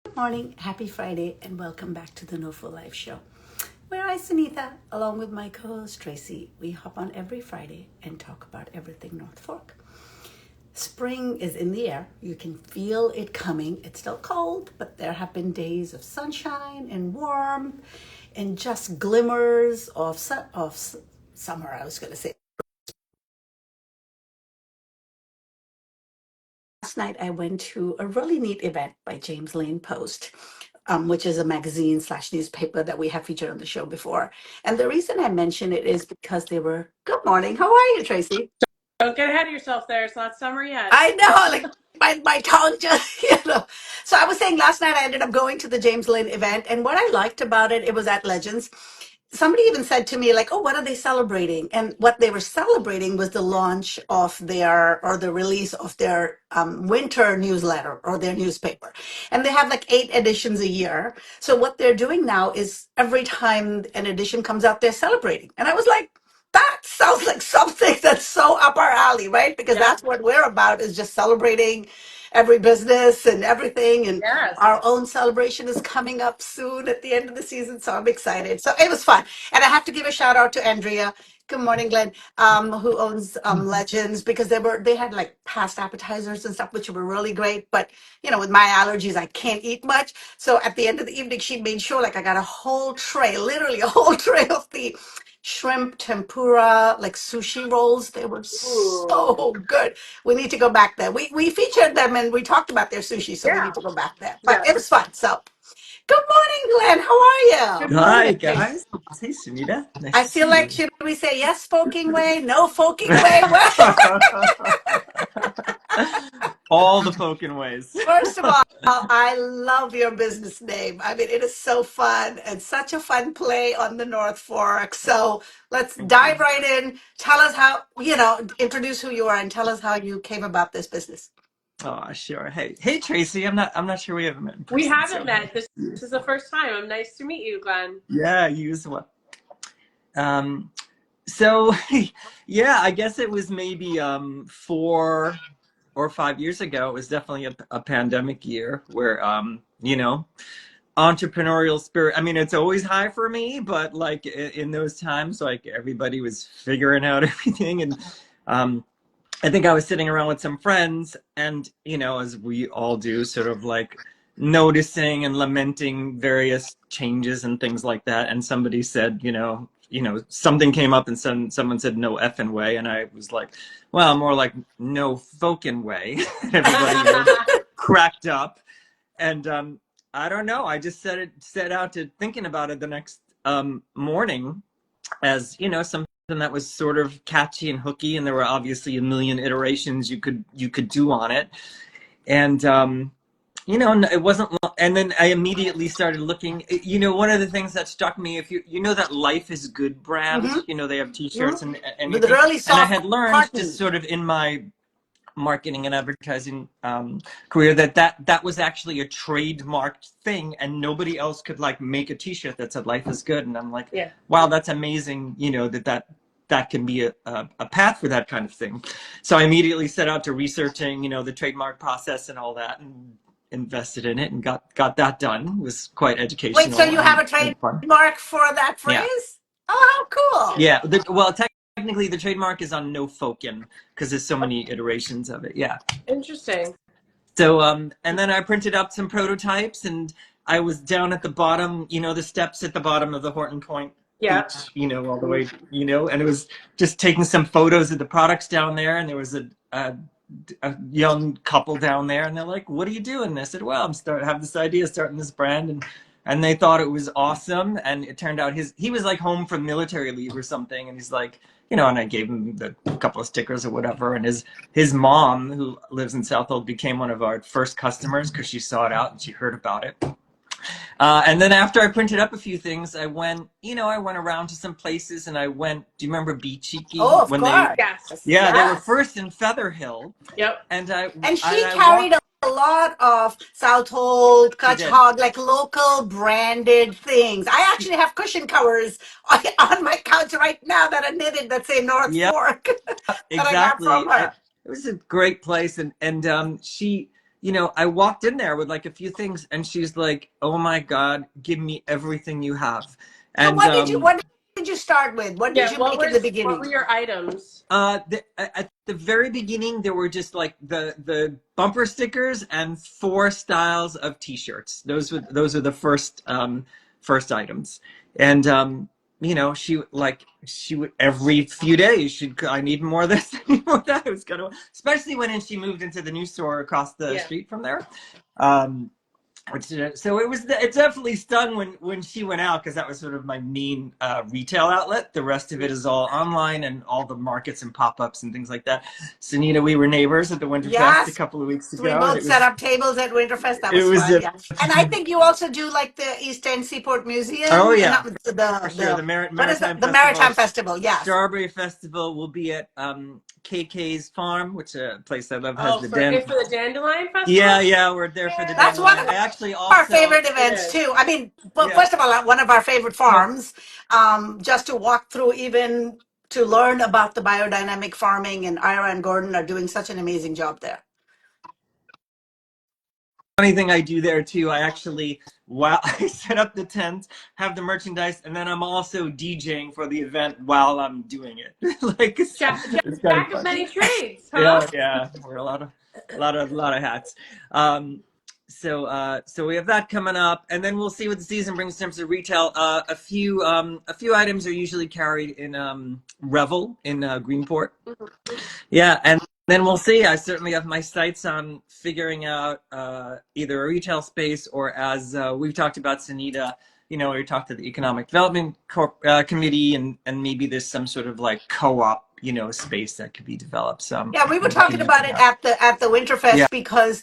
Good morning, happy Friday, and welcome back to the NOFO Live Show, where I, Sunitha, along with my co-host Tracy, we hop on every Friday and talk about everything North Fork. Spring is in the air. You can feel it coming. It's still cold, but there have been days of sunshine and warmth and just glimmers of summer, I was going to say. Last night I went to a really neat event by 𝗵𝗿𝗄𝗎𝗄𝗎, which is a magazine / newspaper that we have featured on the show before. And the reason I mention it is because they were, good morning, how are you, Tracy? Don't get ahead of yourself there. It's not summer yet. I know, like my tongue just. So I was saying last night I ended up going to the 𝗵𝗿𝗄𝗎𝗪 event. And what I liked about it, it was at Legends. Somebody even said to me, like, oh, what are they celebrating? And what they were celebrating was the launch of the release of their winter newsletter or their newspaper. And they have like 8 editions a year. So what they're doing now is every time an edition comes out, they're celebrating. And I was like, that sounds like something that's so up our alley, right? Because that's what we're about, is just celebrating every business and everything. And Yes. our own celebration is coming up soon at the end of the season, so I'm excited. So it was fun. And I have to give a shout out to Andrea. Good morning, Glenn, who owns Legends, because they had like past appetizers and stuff, which were really great. But with my allergies, I can't eat much. So at the end of the evening, she made sure like I got a whole tray, literally a whole tray of the shrimp tempura, like sushi rolls. They were so good. We need to go back there. We featured them and we talked about their sushi, so we need to go back there. But it was fun. So good morning, Glenn. How are you? Good Hi morning. guys. Hey Sunita. Nice I to feel see like, you. should we say yes folking way, no folking way? All the poking ways. First of all, I love your business name. I mean, it is so fun and such a fun play on the North Fork. So let's dive right in. Tell us how, introduce who you are and tell us how you came about this business. Oh, sure. Hey Tracy. I'm not sure we haven't met in person. We haven't met. This is the first time. I'm nice to meet you, Glenn. Yeah, you as well. So yeah, I guess it was maybe 4 or 5 years ago. It was definitely a pandemic year where entrepreneurial spirit. I mean, it's always high for me, but like in those times, like everybody was figuring out everything. And I think I was sitting around with some friends and, as we all do, sort of like noticing and lamenting various changes and things like that. And somebody said, something came up and someone said no effing way. And I was like, well, more like no fokin' way. Everybody cracked up. And I don't know. I just set out to thinking about it the next morning as, something that was sort of catchy and hooky, and there were obviously a million iterations you could do on it. And it wasn't long, and then I immediately started looking. One of the things that struck me, if you know that Life is Good brand, they have t-shirts and With really soft and I had learned cotton. just sort of in my marketing and advertising career that was actually a trademarked thing, and nobody else could like make a t-shirt that said Life is Good. And I'm like, wow, that's amazing, that can be a path for that kind of thing. So I immediately set out to researching the trademark process and all that, and invested in it and got that done. It was quite educational. Wait, so you have a trademark for that phrase? Yeah. Oh, how cool. Yeah, technically the trademark is on no fokin, because there's so many iterations of it. Yeah. Interesting. So and then I printed up some prototypes, and I was down at the bottom, the steps at the bottom of the Horton Point Beach, all the way, and it was just taking some photos of the products down there, and there was a young couple down there, and they're like, what are you doing? And I said, well, have this idea, starting this brand, and they thought it was awesome. And it turned out he was like home from military leave or something, and he's like, and I gave him a couple of stickers or whatever, and his mom, who lives in Southold, became one of our first customers because she saw it out and she heard about it. And then after I printed up a few things, I went around to some places, and I went, do you remember 𝗵𝗍𝗍𝗍? Oh, of course. Yes. Yeah, they were first in Featherhill. Yep. And she carried a lot of Southold, 𝗪𝗏𝗏, like local branded things. I actually have cushion covers on my couch right now that are knitted that say North Fork. Exactly. It was a great place, and she, you know, I walked in there with like a few things, and she's like, "Oh my God, give me everything you have." So And what did you start with? What did Yeah, you make in the what were beginning? your items? at the very beginning, there were just like the bumper stickers and 4 styles of T-shirts. Those are the first items, and you know, she would every few days I need more of this, I need more of that. It was kind of, especially when she moved into the new store across the street from there. So it definitely stung when she went out, because that was sort of my main retail outlet. The rest of it is all online and all the markets and pop-ups and things like that. Sunita, we were neighbors at the Winterfest a Yes, couple of weeks we ago, and both set up tables at Winterfest. That it was was fun. Yeah, and I think you also do like the East End Seaport oh Museum, and yeah, not for sure. The what is Maritime the Festival, Maritime Festival? Yes, Strawberry Festival will be at 𝗡𝗙𝗙𝗙𝗪 farm, which a place I love, has Oh, the for the Dandelion yeah, Festival? yeah, we're there for the that's one dandelion. of I actually our also, favorite It events is. too. I mean, well, yeah. first of all, one of our favorite farms. Just to walk through, even to learn about the biodynamic farming, and Ira and Gordon are doing such an amazing job there. Funny thing I do there too, I actually, while I set up the tent, have the merchandise, and then I'm also DJing for the event while I'm doing it. Like it's kind of Jack of fun. many trades, huh? Yeah, yeah, we're a lot of hats. So we have that coming up, and then we'll see what the season brings in terms of retail. A few items are usually carried in Revel in Greenport. Yeah, and then we'll see. I certainly have my sights on figuring out either a retail space, or, as we've talked about, Sunita, you know, we talked to the Economic Development Committee, and maybe there's some sort of like co-op, you know, space that could be developed. So Yeah, we were looking talking into about it that. at the Yeah, Winterfest because,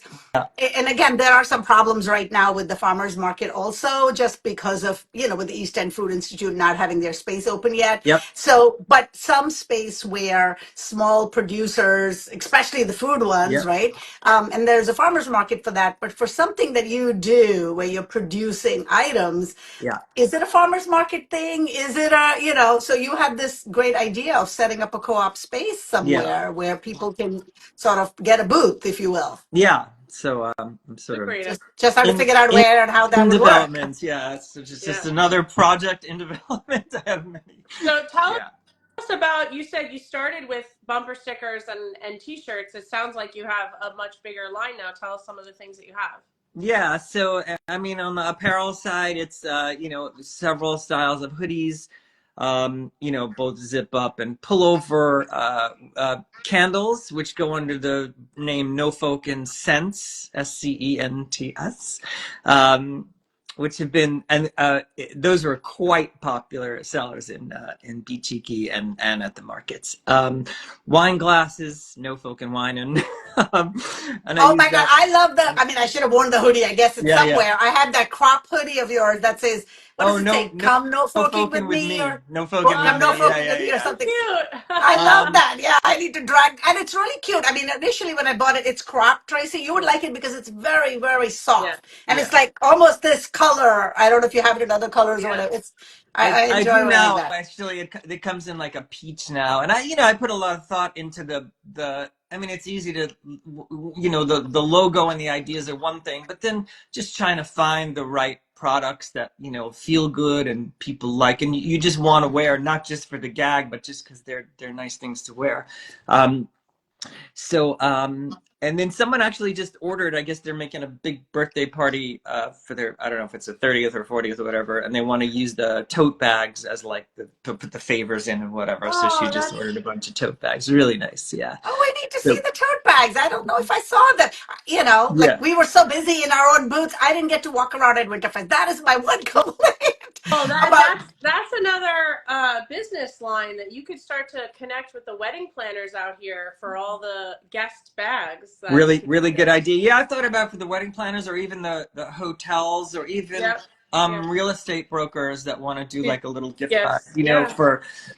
and again, there are some problems right now with the farmers market also, just because of, you know, with the East End Food Institute not having their space open yet. yep, So, but some space where small producers, especially the food ones, yep, right? And there's a farmers market for that. But for something that you do where you're producing items, yeah, is it a farmers market thing? Is it a, you know, so you had this great idea of setting up a co-op space yeah, somewhere where people can sort of get a booth, if you will. yeah. So I'm It's a sort of great idea. Just have to in figure out in, where and how that in would work. development. Yeah, it's just Yeah. another project in development. I have many. So tell Yeah. us about, you said you started with bumper stickers and T-shirts. It sounds like you have a much bigger line now. Tell us some of the things that you have. Yeah, so I mean, on the apparel side, it's you know, several styles of hoodies, you know, both zip up and pullover, candles, which go under the name NOFO and Scents, SCENTS, which have been, and those were quite popular sellers in 𝗵𝗍𝗄𝗃 and at the markets. Wine glasses, NOFO and wine, and and I Oh use my God, that. I love the, I mean, I should have worn the hoodie. I guess it's Yeah, yeah. somewhere. I had that crop hoodie of yours that says, what Oh does it no, say? no, Come no no forking with folking with me, me. or No folking with come no me. Yeah, forking yeah, with me, or yeah. So something. cute. I love Um, that. Yeah, I need to drag, and it's really cute. I mean, initially when I bought it, it's cropped, Tracy. You would like it because it's very, very Yeah. soft, and yeah. it's like almost this color. I don't know if you have it in other colors or Yeah. whatever. It's I I enjoy do wearing now. that. Actually, it comes in like a peach now, and I, you know, I put a lot of thought into the. I mean, it's easy to, you know, the logo and the ideas are one thing, but then just trying to find the right products that, you know, feel good and people like, and you just want to wear, not just for the gag, but just because they're nice things to wear. Um, So, and then someone actually just ordered, I guess they're making a big birthday party for their, I don't know if it's the 30th or 40th or whatever, and they want to use the tote bags as like to put the favors in and whatever. So she Oh, just that's ordered a bunch of tote bags. Really nice. Yeah. Oh, we need to see So, the tote bags. I don't know if I saw them. You know, like yeah. we were so busy in our own booths, I didn't get to walk around at Winterfest. That is my one complaint oh about. that's another business line that you could start to connect with the wedding planners out here for all the guest bags that Really, people really good get. idea. Yeah, I thought about for the wedding planners, or even the hotels, or even Yep. Yeah. real estate brokers that want to do like a little gift bag, Gifts. you know, Yeah.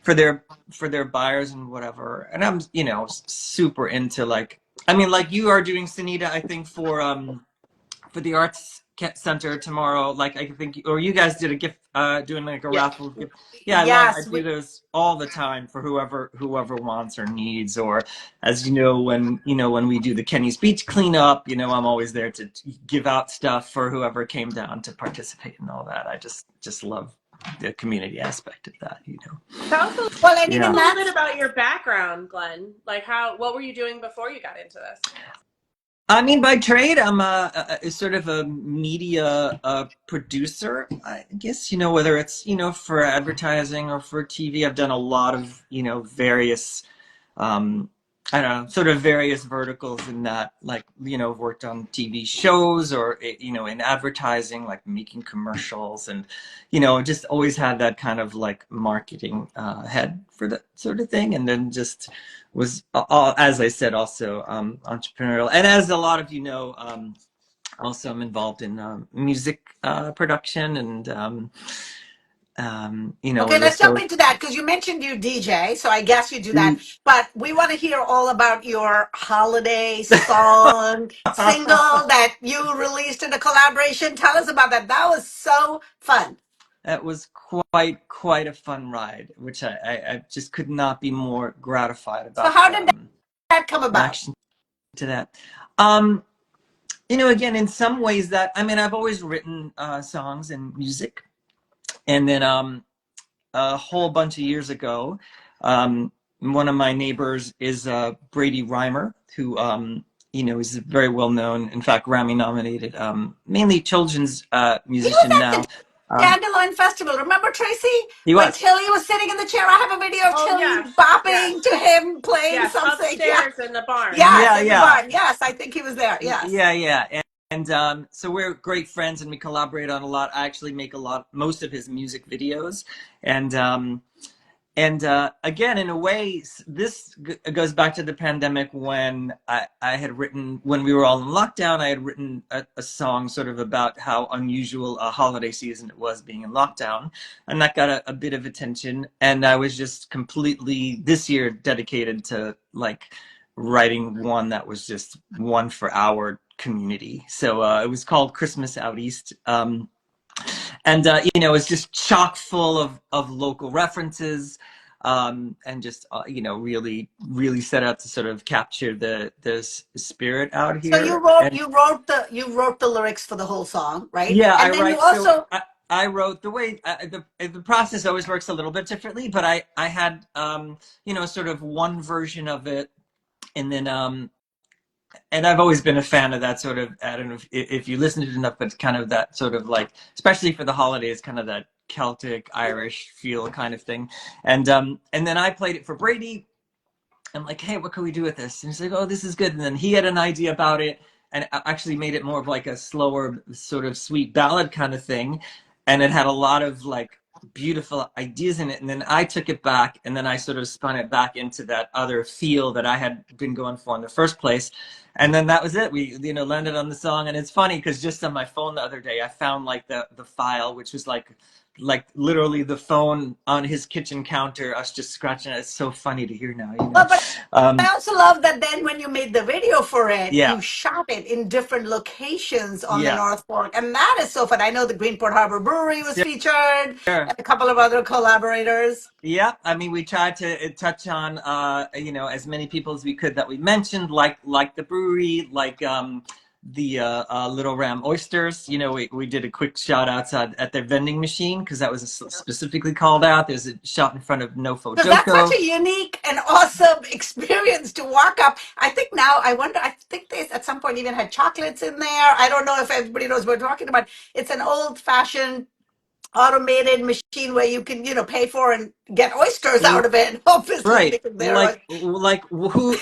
for their buyers and whatever. And I'm, you know, super into like, I mean, like you are doing, Sunita, I think for the arts Center tomorrow. Like I think, or you guys did a gift, doing like a Yeah. raffle gift. Yeah, I Yes, do those all the time for whoever wants or needs. Or as when we do the Kenny's Beach cleanup, I'm always there to give out stuff for whoever came down to participate and all that. I just love the community aspect of that. Tell us well, and a even Yeah. little bit that's about your background, Glenn. Like what were you doing before you got into this? I mean, by trade, I'm a sort of a media producer, I guess, whether it's, for advertising or for TV. I've done a lot of, various, I don't know, sort of various verticals in that, like, worked on TV shows or, in advertising, like making commercials and, just always had that kind of like marketing head for that sort of thing. And then just was, as I said, also entrepreneurial. And as a lot of also I'm involved in music production and, okay. whether Let's jump so. into that because you mentioned you DJ, so I guess you do that. Mm. But we want to hear all about your holiday song single that you released in a collaboration. Tell us about that. That was so fun. That was quite a fun ride, which I just could not be more gratified So about how did that come about? reaction to that. Um, again, in some ways that, I mean, I've always written songs and music. And then a whole bunch of years ago, one of my neighbors is Brady Reimer, who, is very well known, in fact, Grammy nominated, mainly children's He was musician at now. the Dandelion Festival. Remember, Tracy? He When was. Tilly was sitting in the chair. I have a video of Oh Tilly yes, yes, bopping to him, playing yes. something. Yeah. Upstairs in the barn. Yes, Yeah, in the yeah. barn. Yes, I think he was there. Yes. Yeah. And so we're great friends and we collaborate on a lot. I actually make most of his music videos. And again, in a way, this goes back to the pandemic when I had written, when we were all in lockdown, I had written a song sort of about how unusual a holiday season it was being in lockdown. And that got a bit of attention. And I was just completely, this year, dedicated to like writing one that was just one for our community. So it was called Christmas Out East. And it's just chock full of local references, and just really set out to sort of capture the spirit out So you here. wrote And you wrote the lyrics for the whole song, right? yeah, I And then you write. So also I wrote the way the process always works a little bit differently, but I had sort of one version of it, and then and I've always been a fan of that sort of, I don't know if you listen to it enough, but kind of that sort of like, especially for the holidays, kind of that Celtic Irish feel kind of thing. And then I played it for Brady. I'm like, hey, what can we do with this? And he's like, oh, this is good. And then he had an idea about it and actually made it more of like a slower sort of sweet ballad kind of thing. And it had a lot of like beautiful ideas in it. And then I took it back and then I sort of spun it back into that other feel that I had been going for in the first place. And then that was it. We, landed on the song. And it's funny because just on my phone the other day, I found like the file, which was like literally the phone on his kitchen counter, us just scratching it. It's so funny to hear now, well, but I Um, also love that then when you made the video for it, yeah, you shot it in different locations on the yeah, North Fork. And that is so fun. I know the Greenport Harbor Brewery was featured sure. and a couple of other collaborators. Yeah, I mean, we tried to touch on, as many people as we could that we mentioned, like the brewery, like the Little Ram Oysters. We did a quick shot outside at their vending machine because that was specifically called out. There's a shot in front of NOFO Because that's such Joko. a unique and awesome experience to walk up. I think now, I think they at some point even had chocolates in there. I don't know if everybody knows what we're talking about. It's an old fashioned automated machine where you can, pay for and get oysters out of it, obviously, Right. because they're Like who,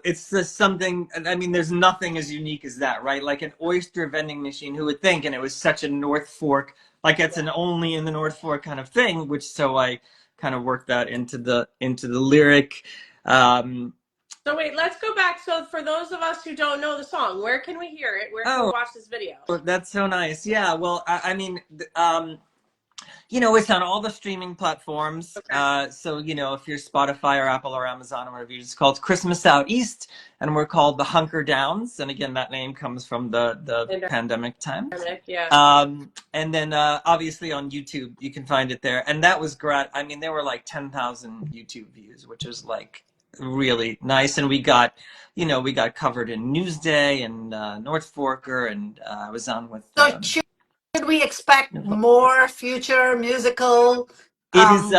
it's just something, I mean, there's nothing as unique as that, right? Like an oyster vending machine, who would think, and it was such a North Fork, like it's an only in the North Fork kind of thing, which so I kind of worked that into the lyric. So wait, let's go back. So for those of us who don't know the song, where can we hear it? Where can we Oh, watch this video? that's so nice. Yeah, well, I mean, You know, it's on all the streaming platforms. Okay. So, you know, if you're Spotify or Apple or Amazon or whatever, it's called Christmas Out East, and we're called the Hunker Downs. And again, that name comes from the pandemic time. Yeah. And then obviously on YouTube, you can find it there. And that was great. I mean, there were like 10,000 YouTube views, which is like really nice. And we got, you know, we got covered in Newsday and North Forker, and I was on with. So should we expect more future musical? It is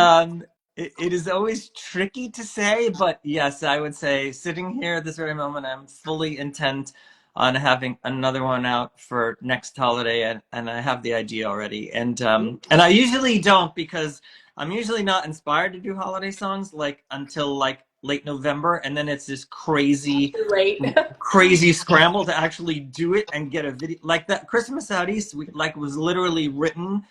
it is always tricky to say, but yes, I would say sitting here at this very moment, I'm fully intent on having another one out for next holiday, and I have the idea already. And I usually don't, because I'm usually not inspired to do holiday songs like until like late November, and then it's this crazy crazy scramble to actually do it and get a video. Like that Christmas Out East, was literally written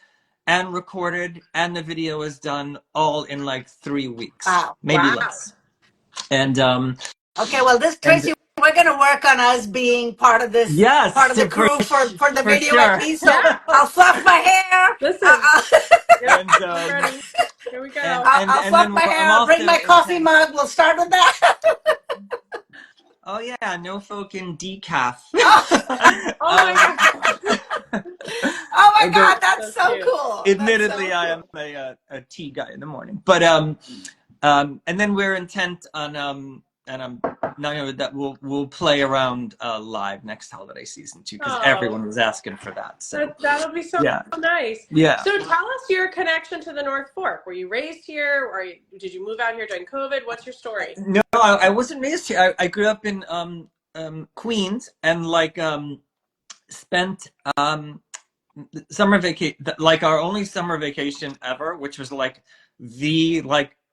and recorded, and the video was done all in like 3 weeks. Wow. Maybe less. And okay, well, this Tracy, we're gonna work on us being part of this, part of the crew for the video sure. at least. So I'll fluff my hair. Listen, and, ready. Here we go. I'll fluff my hair. I'll bring my coffee mug. We'll start with that. Oh yeah, NOFO can decaf. Oh my god. Oh my god, that's so cool. Admittedly, I am a tea guy in the morning, but and then we're intent on and I'm not that we'll play around live next holiday season too, because everyone was asking for that. So that'll be so nice. Yeah. So tell us your connection to the North Fork. Were you raised here? Or did you move out here during COVID? What's your story? No, I wasn't raised here. I grew up in Queens, and like spent summer vacation, like our only summer vacation ever, which was like the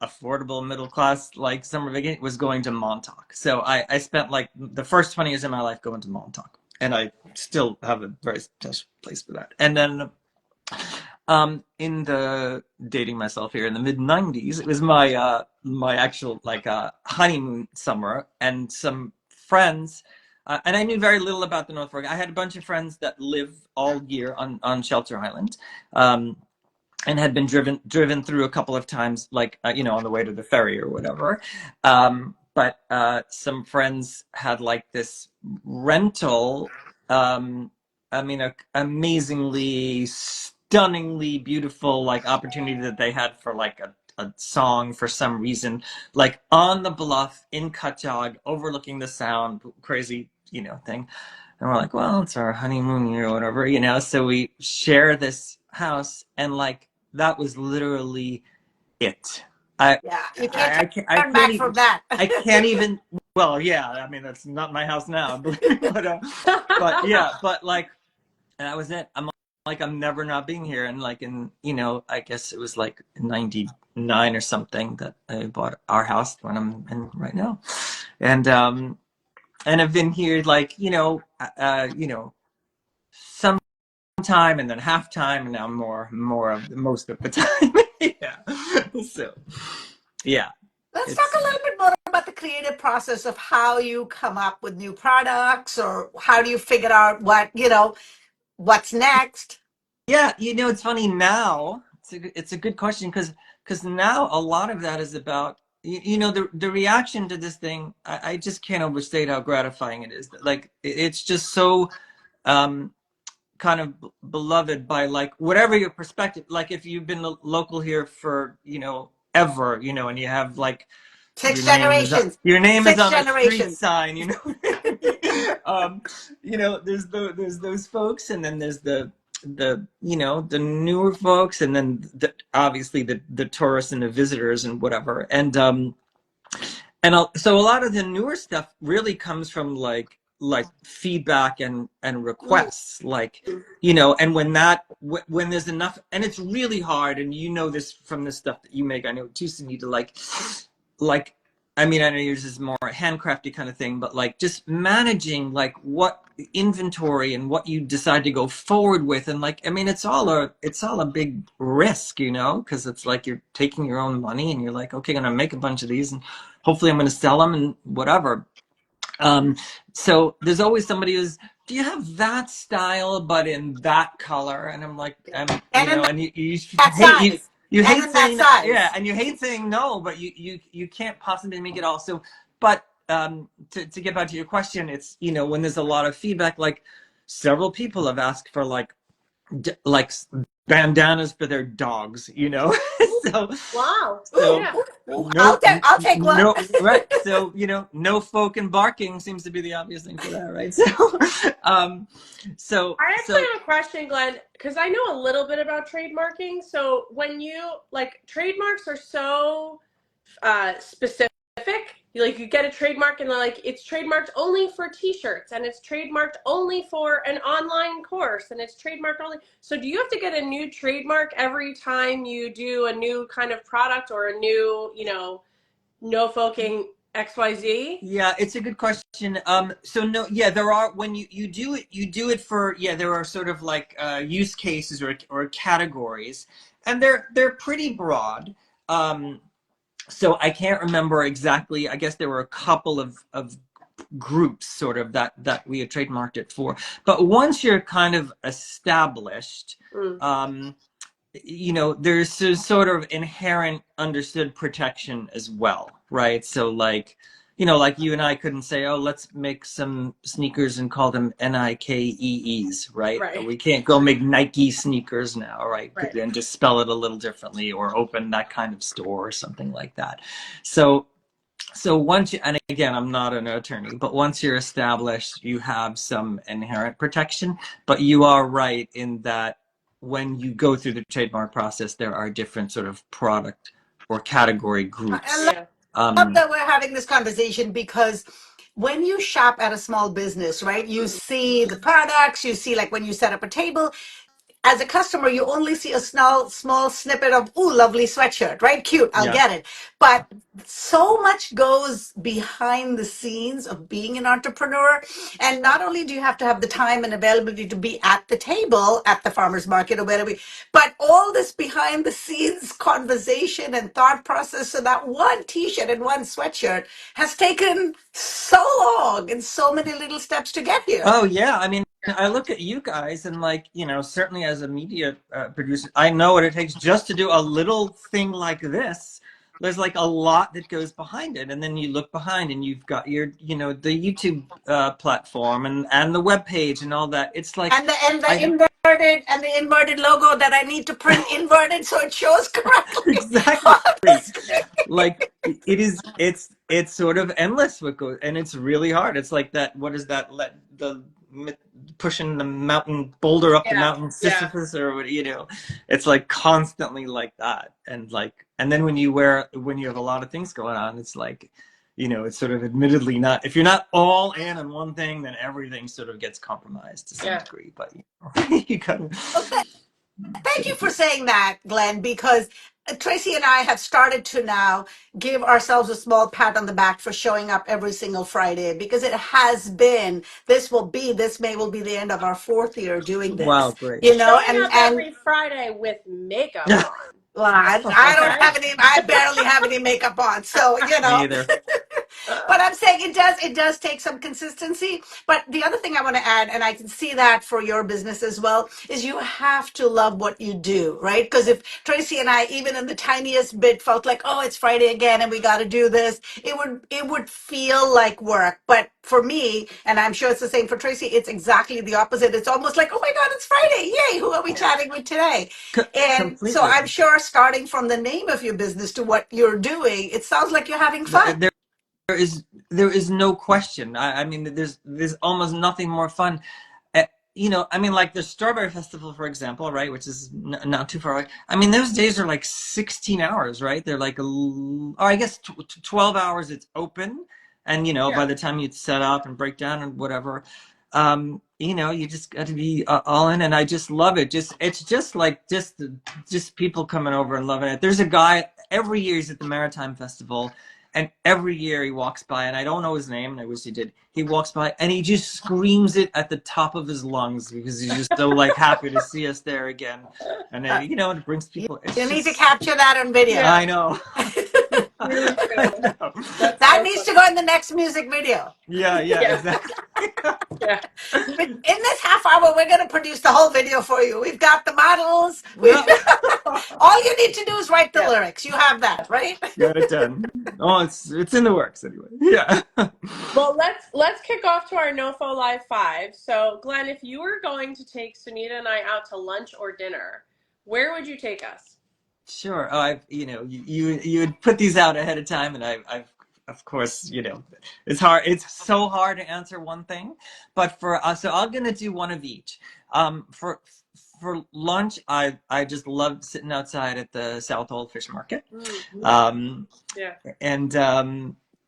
affordable middle class like summer vacation, was going to Montauk. So I spent like the first 20 years of my life going to Montauk, and I still have a very special place for that. And then in the dating myself here in the mid-90s, it was my my actual honeymoon summer, and some friends. And I knew very little about the North Fork. I had a bunch of friends that live all year on Shelter Island, and had been driven through a couple of times, you know, on the way to the ferry or whatever. But some friends had like this rental, I mean, a amazingly, stunningly beautiful opportunity that they had for a song for some reason, like on the bluff in 𝗪𝗙𝗙𝗪, overlooking the Sound, crazy, you know, thing. And we're like, well, it's our honeymoon year or whatever, you know, so we share this house, and that was literally it. You can't turn back from that. I can't even, well, yeah, I mean, that's not my house now, but yeah, but and that was it. I'm never not being here. And in, you know, I guess it was like 99 or something that I bought our house when I'm in right now. And I've been here you know, some time, and then half time, and now more of most of the time. Yeah. So yeah. Let's talk a little bit more about the creative process of how you come up with new products, or how do you figure out what, you know, what's next? Yeah, you know, it's funny now. It's a good question, because now a lot of that is about, you know, the reaction to this thing. I just can't overstate how gratifying it is. It's just so kind of beloved by whatever your perspective. If you've been local here for, you know, ever, you know, and you have 6 generations. Your name is on a generations. street sign, you know. You know, there's those folks, and then there's the you know, the newer folks, and then obviously the tourists and the visitors and whatever. And so a lot of the newer stuff really comes from feedback and requests, you know, and when there's enough, and it's really hard, and you know this from the stuff that you make, I know too, Cindy, to I mean, I know yours is more handcrafty kind of thing, but just managing what inventory and what you decide to go forward with, and I mean, it's all a big risk, you know, because it's you're taking your own money, and you're okay, I'm gonna make a bunch of these, and hopefully I'm gonna sell them and whatever. So there's always somebody who's, do you have that style but in that color? And I'm like, you And in know, and you that hate size. you And hate in that saying yeah, size. and you hate saying no, but you can't possibly make it all. So, but to get back to your question, it's, you know, when there's a lot of feedback, like several people have asked for like bandanas for their dogs, you know. so Wow. so Yeah. no, I'll take one. no, right. So, you know, no folk and barking seems to be the obvious thing for that, right? So, I actually so have a question, Glenn, because I know a little bit about trademarking. So when you like trademarks are so specific. You get a trademark and they're like, it's trademarked only for t-shirts and it's trademarked only for an online course and it's trademarked only. So do you have to get a new trademark every time you do a new kind of product or a new, you know, no folking XYZ? yeah, it's a good question. So no, yeah, there are, when you do it for, yeah, there are sort of like use cases or categories, and they're pretty broad. So I can't remember exactly. I guess there were a couple of groups sort of that we had trademarked it for. But once you're kind of established, you know, there's a sort of inherent understood protection as well, right? So like, you know, like you and I couldn't say, oh, let's make some sneakers and call them Nike's, right? Right. We can't go make Nike sneakers now, right? Right. And just spell it a little differently or open that kind of store or something like that. So once you, and again, I'm not an attorney, but once you're established, you have some inherent protection. But you are right in that when you go through the trademark process, there are different sort of product or category groups. I Yeah. love that we're having this conversation because when you shop at a small business, right, you see the products, you see like when you set up a table, as a customer, you only see a small snippet of, ooh, lovely sweatshirt, right? Cute, I'll Yeah. get it. But so much goes behind the scenes of being an entrepreneur. And not only do you have to have the time and availability to be at the table at the farmer's market or wherever, but all this behind the scenes conversation and thought process. So that one t-shirt and one sweatshirt has taken so long and so many little steps to get here. Oh yeah, I mean, I look at you guys and like, you know, certainly as a media producer, I know what it takes just to do a little thing like this. There's like a lot that goes behind it, and then you look behind and you've got your, you know, the YouTube platform and the web page and all that. It's like And the inverted logo that I need to print inverted so it shows correctly exactly. on the screen. Like it's sort of endless what goes, and it's really hard. It's like that, what is that, let the pushing the mountain boulder up the Yeah. mountain, Yeah. Sisyphus, or what, you know, it's like constantly like that. And like, and then when you have a lot of things going on, it's like, you know, it's sort of admittedly not, if you're not all in on one thing, then everything sort of gets compromised to some degree. But you know, you gotta. Thank you for saying that, Glenn, because Tracy and I have started to now give ourselves a small pat on the back for showing up every single Friday, because it has been, this will be the end of our 4th year doing Wow, this, great. you know, Showing up and every Friday with makeup on. well, I don't Okay. have any, I barely have any makeup on. So, you Me know, either. but I'm saying it does take some consistency. But the other thing I want to add, and I can see that for your business as well, is you have to love what you do, right? Because if Tracy and I, even in the tiniest bit, felt like, oh, it's Friday again and we got to do this, it would feel like work. But for me, and I'm sure it's the same for Tracy, it's exactly the opposite. It's almost like, oh my God, it's Friday. Yay, who are we chatting with today? And so Completely. I'm sure starting from the name of your business to what you're doing, it sounds like you're having fun. There is no question. I mean, there's almost nothing more fun. You know, I mean, like the Strawberry Festival, for example, right, which is not too far away. I mean, those days are like 16 hours, right? They're like, or I guess 12 hours it's open. And, you know, by the time you set up and break down and whatever, you know, you just got to be all in. And I just love it. It's just like, just people coming over and loving it. There's a guy, every year he's at the Maritime Festival. And every year he walks by, and I don't know his name, and I wish he did. He walks by, and he just screams it at the top of his lungs because he's just so like happy to see us there again. And then, you know, it brings people. It's You need to just, capture that on video. Yeah. I know. Really good. That's That so needs funny. to go in the next music video. Yeah, Yeah. exactly. Yeah. In this half hour, we're going to produce the whole video for you. We've got the models. All you need to do is write the Yeah. lyrics. You have that, right? Got it done. Oh, it's in the works anyway. Yeah. Well, let's kick off to our NOFO Live 5. So, Glenn, if you were going to take Sunita and I out to lunch or dinner, where would you take us? Sure. Oh, you would put these out ahead of time, and I've of course, it's hard. It's so hard to answer one thing, but so I'm gonna do one of each. For lunch, I just love sitting outside at the South Old Fish Market. Yeah.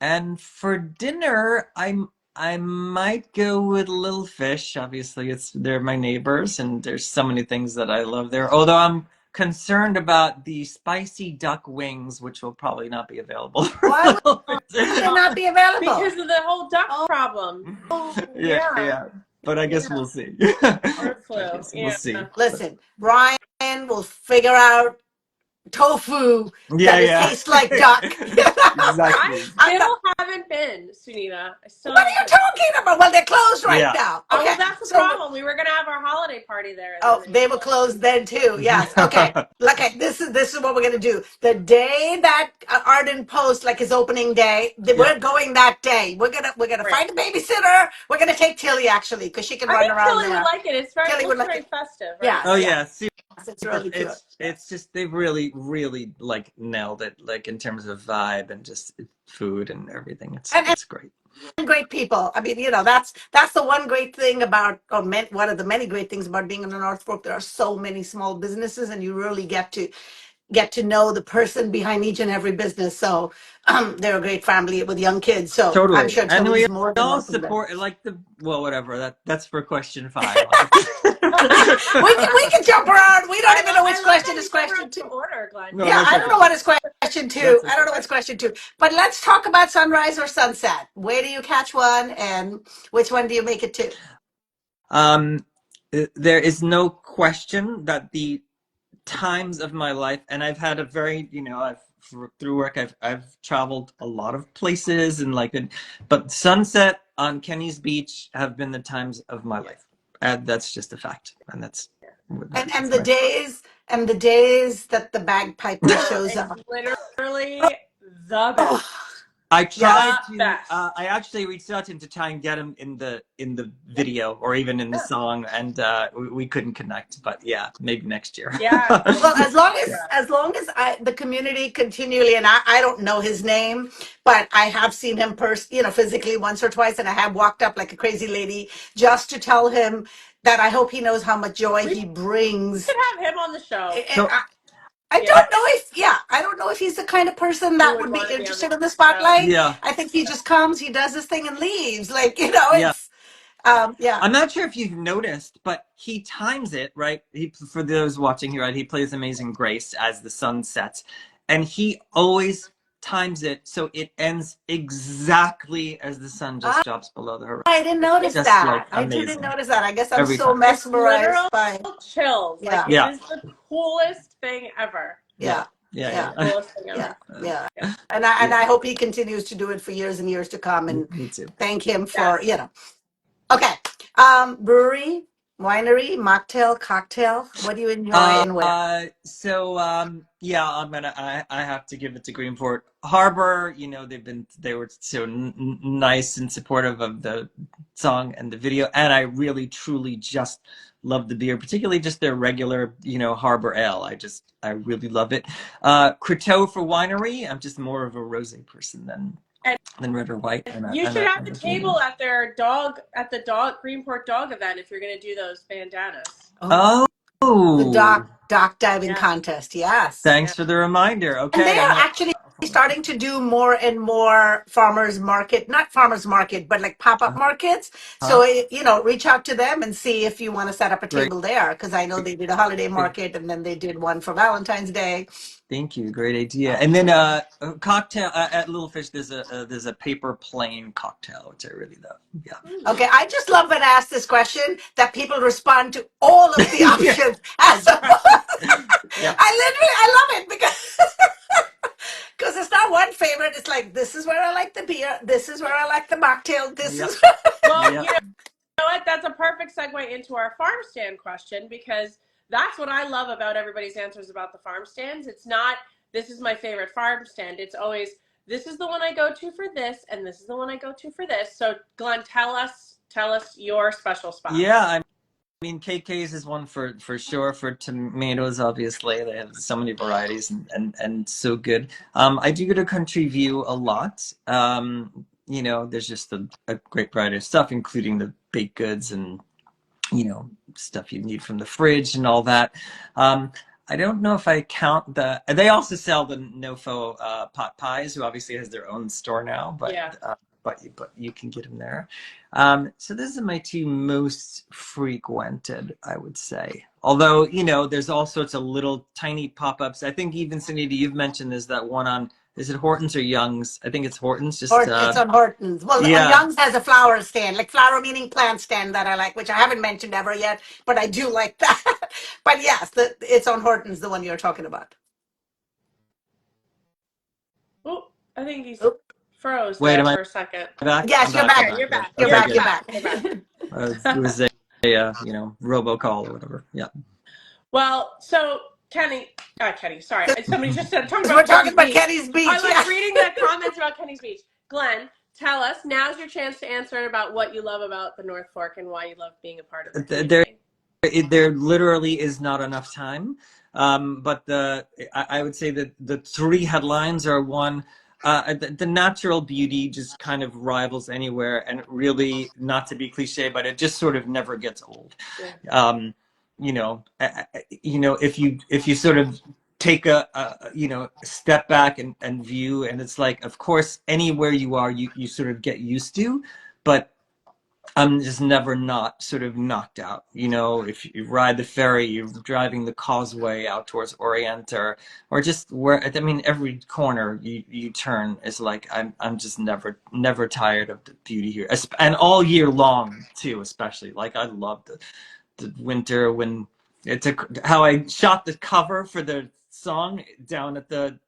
And for dinner, I might go with Little Fish. Obviously, they're my neighbors, and there's so many things that I love there. Although I'm concerned about the spicy duck wings, which will probably not be available. Why would they not be available? Because of the whole duck problem. Yeah. But I guess we'll see. Bird flu. We'll see. Listen, Brian will figure out tofu that tastes like duck. Exactly. I still haven't been, Sunita. What are you talking about? Well, they're closed right now. Oh, well, that's the problem. We were going to have our holiday party there. Oh, they were closed then too. Yes. Okay. Okay. This is what we're gonna do. The day that Arden Post like his opening day, we're going that day. We're gonna find a babysitter. We're gonna take Tilly actually because she can run around Tilly there. would like it. It's very festive. Right? Yeah. Oh yeah. It's really cute. It's just they've really like nailed it, like in terms of vibe and just food and everything. It's great. Great people. I mean, that's the one great thing about, one of the many great things about being in the North Fork. There are so many small businesses, and you really get to know the person behind each and every business. So they're a great family with young kids. So Totally. I'm sure And we more than all welcome support whatever. That's for question 5. we can jump around. We don't even know which question is question 2. Order, Glenn. No, I don't know what is question 2. I don't know what's question 2. But let's talk about sunrise or sunset. Where do you catch one, and which one do you make it to? There is no question that the times of my life, and I've had a very, through work, I've traveled a lot of places, and but sunset on Kenny's Beach have been the times of my life. And that's just a fact. And that's and the days that the bagpiper shows up. Literally the best. I tried I actually reached out to him to try and get him in the video or even in the song, and we couldn't connect. But yeah, maybe next year. Yeah. Well, as long as the community continually, and I don't know his name, but I have seen him physically once or twice, and I have walked up like a crazy lady just to tell him that I hope he knows how much joy he brings. We should have him on the show. I don't know if he's the kind of person that would be interested in the spotlight. Yeah. I think he just comes, he does his thing and leaves. It's I'm not sure if you've noticed, but he times it, right? For those watching here, right? He plays Amazing Grace as the sun sets, and he always times it so it ends exactly as the sun just drops below the horizon. I didn't notice that. I didn't notice that. I guess I'm so mesmerized by chills. Yeah. It is the coolest thing ever. Yeah. Coolest thing ever. Yeah. And I hope he continues to do it for years and years to come. And Me too. Thank him for Okay. Brewery, winery, mocktail, cocktail. What do you enjoy and where? I have to give it to Greenport Harbor. They were so nice and supportive of the song and the video, and I really truly just love the beer, particularly just their regular harbor ale. I really love it. Croteau for winery. I'm just more of a rosé person than red or white. You should have the table at the Greenport Dog event if you're going to do those bandanas. Oh, the dock diving contest. Yes. Thanks for the reminder. Okay. And they are actually starting to do more and more farmers market, not farmers market, but like pop-up markets. So, reach out to them and see if you want to set up a table there. Because I know they did a holiday market, and then they did one for Valentine's Day. Thank you. Great idea. And then cocktail at Little Fish. There's a paper plane cocktail, which I really love. Yeah. Okay. I just love when I ask this question that people respond to all of the options. I love it because it's not one cocktail. This Yep. is Well, Yep. you know what? That's a perfect segue into our farm stand question, because that's what I love about everybody's answers about the farm stands. It's not, this is my favorite farm stand. It's always, this is the one I go to for this, and this is the one I go to for this. So Glenn, tell us your special spots. Yeah, I mean, KK's is one for sure. For tomatoes, obviously, they have so many varieties and so good. I do go to Country View a lot. You know, there's just a great variety of stuff, including the baked goods and, you know, stuff you need from the fridge and all that. I don't know if I count they also sell the NOFO pot pies, who obviously has their own store now, but Yeah. but you can get them there. So those are my two most frequented, I would say. Although, you know, there's all sorts of little tiny pop-ups. I think even, Sunita, you've mentioned there's that one on, is it Hortons or Young's? I think it's Hortons. Just it's on Hortons. Well, yeah. Young's has a flower stand, like flower meaning plant stand that I like, which I haven't mentioned ever yet, but I do like that. But yes, it's on Hortons, the one you're talking about. Oh, I think he's Oop. froze Wait, there am I for a second. back? Yes, I'm you're back. back. I'm You're back. back. You're Okay, back. good. You're back. You're back. It was a you know, robocall or whatever. Yeah. Well, so Kenny, sorry. Somebody just said, talking We're about talking about Beach. Kenny's Beach. I like Yeah. reading the comments about Kenny's Beach. Glenn, tell us, now's your chance to answer about what you love about the North Fork and why you love being a part of the community. There literally is not enough time. But I would say that the three headlines are one, the natural beauty just kind of rivals anywhere, and really, not to be cliche, but it just sort of never gets old. Yeah. You know, if you sort of take a you know, step back and view, and it's like, of course, anywhere you are, you sort of get used to, but I'm just never not sort of knocked out. You know, if you ride the ferry, you're driving the causeway out towards Orient, or just where, I mean, every corner you turn is like, I'm just never tired of the beauty here, and all year long too, especially. Like, I love the winter when it's how I shot the cover for the song down the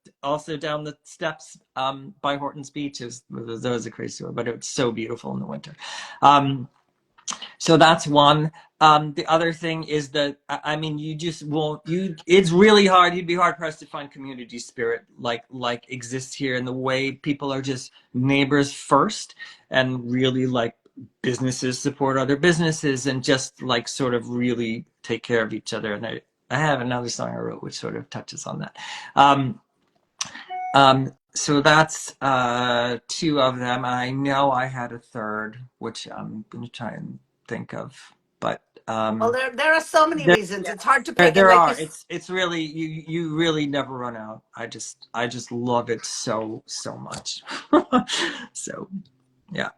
steps by Hortons Beach. That was a crazy story, but it's so beautiful in the winter. So that's one. The other thing is that, I mean, you just won't, it's really hard. You'd be hard pressed to find community spirit like exists here, and the way people are just neighbors first, and really like businesses support other businesses, and just like sort of really take care of each other. And I have another song I wrote which sort of touches on that. So that's two of them. I know I had a third, which I'm gonna try and think of, but Well, there are so many reasons. It's hard to pick. there And are. like It's really, you really never run out. I just love it so much. So yeah.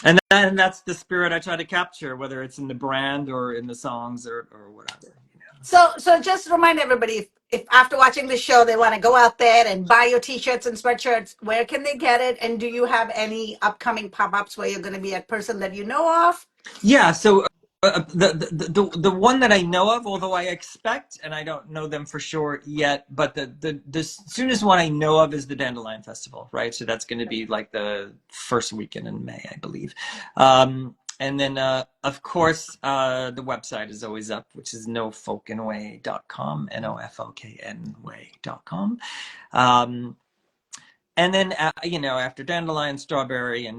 And that's the spirit I try to capture, whether it's in the brand or in the songs or whatever. You know? So just remind everybody, if after watching the show they want to go out there and buy your T-shirts and sweatshirts, where can they get it? And do you have any upcoming pop-ups where you're going to be at person that you know of? Yeah. So the one that I know of, although I expect, and I don't know them for sure yet, but the soonest one I know of is the Dandelion Festival, right? So that's going to be like the first weekend in May, I believe. And then, of course, the website is always up, which is NOFOKENWay.com, NOFOKNWay.com. And then, you know, after Dandelion, Strawberry,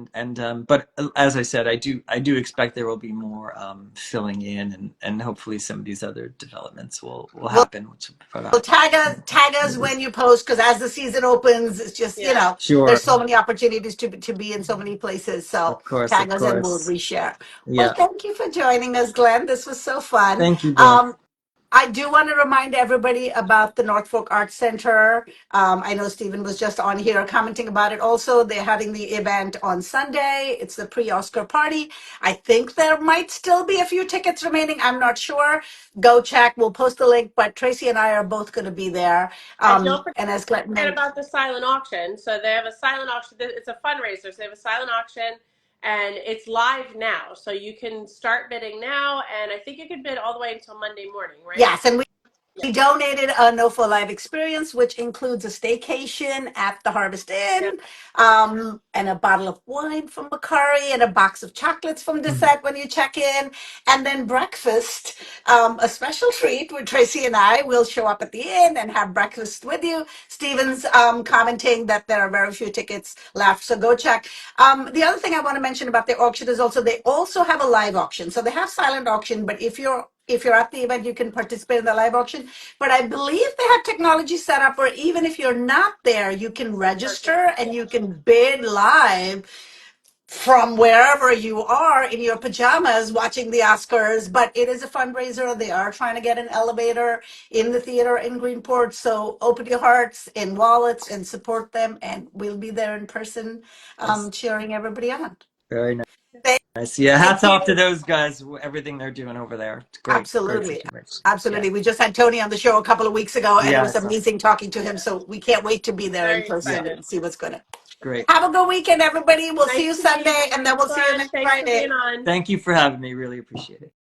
but as I said, I do expect there will be more filling in, and hopefully some of these other developments will happen. Well, tag us when you post, because as the season opens, it's just, you know, Sure. there's so many opportunities to be in so many places. So Of course, tag us and we'll reshare. Well, Yeah. thank you for joining us, Glenn. This was so fun. Thank you, Bill. I do want to remind everybody about the North Fork Arts Center. I know Stephen was just on here commenting about it. Also, they're having the event on Sunday. It's the pre-Oscar party. I think there might still be a few tickets remaining. I'm not sure. Go check. We'll post the link. But Tracy and I are both going to be there. And don't and as Glenn forget about the silent auction. So they have a silent auction. It's a fundraiser. So they have a silent auction, and it's live now. So you can start bidding now, and I think you can bid all the way until Monday morning, right? Yes, and We donated a NOFO live experience, which includes a staycation at the Harvest Yeah. Inn, and a bottle of wine from 𝗪𝗧 and a box of chocolates from Dissette when you check in, and then breakfast, a special treat with Tracy and I. Will show up at the inn and have breakfast with you. Steven's commenting that there are very few tickets left, so go check. The other thing I want to mention about the auction is also they also have a live auction. So they have silent auction, but if you're at the event, you can participate in the live auction. But I believe they have technology set up where even if you're not there, you can register and you can bid live from wherever you are in your pajamas watching the Oscars. But it is a fundraiser. They are trying to get an elevator in the theater in Greenport. So open your hearts and wallets and support them. And we'll be there in person, cheering everybody on. Very nice. Thank Yeah, hats off to you. those guys, everything they're doing over there. It's great. Absolutely. Great situation. Absolutely. We just had Tony on the show a couple of weeks ago, and it Yeah, was amazing talking to him. So we can't wait to be there in Very person excited. and see what's going to. great. Have a good weekend, everybody. We'll Nice see you to meet Sunday, and then we'll see you Glenn. next Thanks for Friday. being on. Thank you for having me. Really appreciate it.